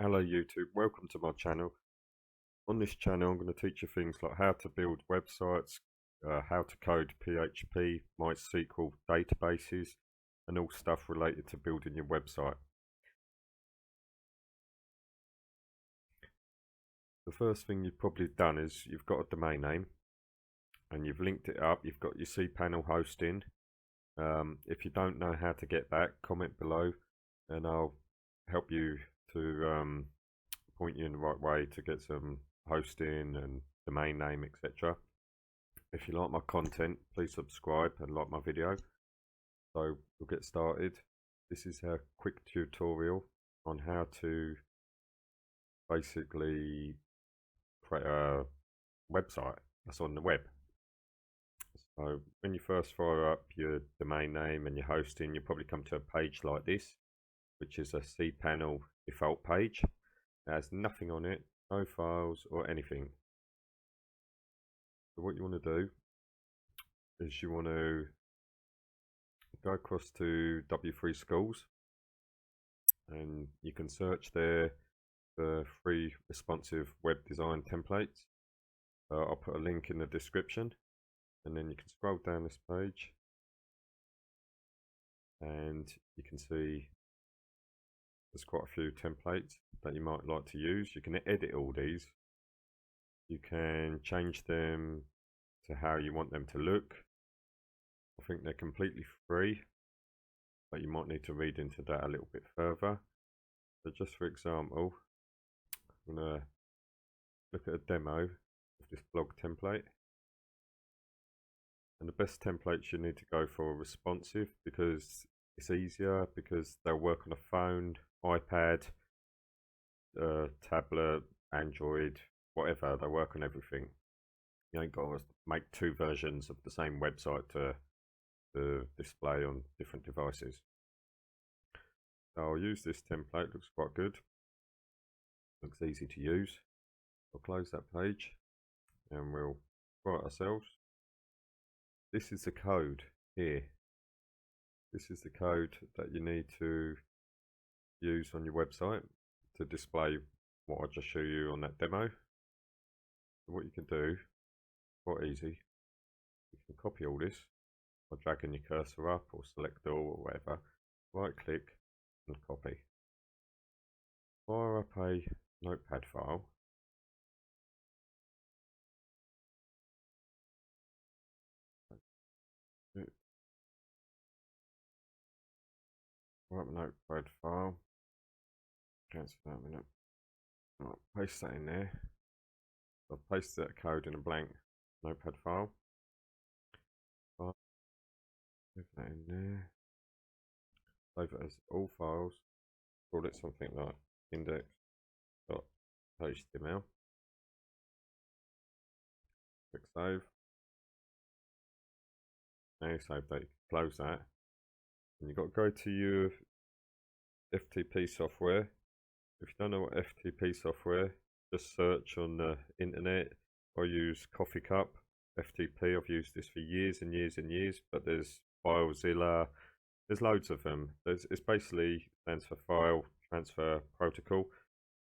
Hello YouTube, welcome to my channel. On this channel I'm going to teach you things like how to build websites, how to code PHP, MySQL databases and all stuff related to building your website. The first thing you've probably done is you've got a domain name and you've linked it up, you've got your cPanel hosting. If you don't know how to get that, comment below and I'll help you to point you in the right way to get some hosting and domain name, etc. If you like my content, please subscribe and like my video. So we'll get started. This is a quick tutorial on how to basically create a website that's on the web. So when you first fire up your domain name and your hosting, you'll probably come to a page like this, which is a cPanel default page. It has nothing on it, no files or anything. So what you want to do is you want to go across to W3 Schools and you can search there for free responsive web design templates. I'll put a link in the description and then you can scroll down this page and you can see there's quite a few templates that you might like to use. You can edit all these. You can change them to how you want them to look. I think they're completely free, but you might need to read into that a little bit further. So just for example, I'm going to look at a demo of this blog template. And the best templates you need to go for are responsive because it's easier, because they'll work on a phone, iPad, tablet, Android, whatever. They work on everything. You ain't got to make two versions of the same website to display on different devices. So I'll use this template, looks quite good, looks easy to use. I'll close that page and we'll try it ourselves. This is the code here. This is the code that you need to use on your website to display what I just showed you on that demo. So what you can do, quite easy, you can copy all this by dragging your cursor up or select all or whatever, right click and copy. Fire up a notepad file. Fire up a notepad file. Cancel that a minute. Right, paste that in there. I'll paste that code in a blank notepad file. Move that in there. Save it as all files. Call it something like index.html. Click save. Now you save that, you can close that. And you've got to go to your FTP software. If you don't know what FTP software, just search on the internet. I use Coffee Cup FTP. I've used this for years and years and years, but there's FileZilla, there's loads of them. It's basically stands for File Transfer Protocol,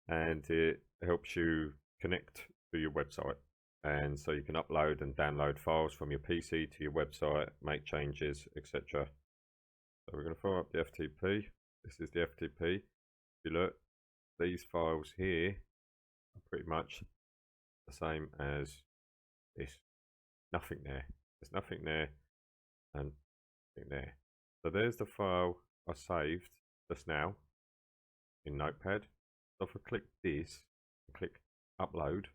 and it helps you connect to your website. And so you can upload and download files from your PC to your website, make changes, etc. So we're going to fire up the FTP. This is the FTP. If you look, these files here are pretty much the same as this. Nothing there. There's nothing there and nothing there. So there's the file I saved just now in Notepad. So if I click this and click upload,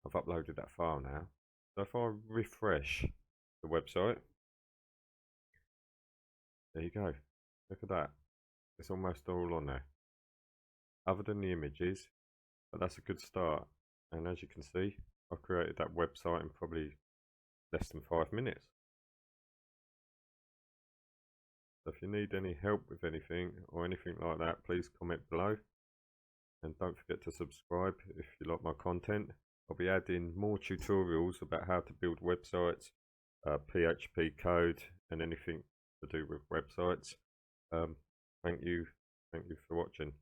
I've uploaded that file now. So if I refresh the website, there you go. Look at that. It's almost all on there. Other than the images, but that's a good start. And as you can see, I created that website in probably less than 5 minutes. So if you need any help with anything or anything like that, please comment below. And don't forget to subscribe if you like my content. I'll be adding more tutorials about how to build websites, PHP code and anything to do with websites. Thank you for watching.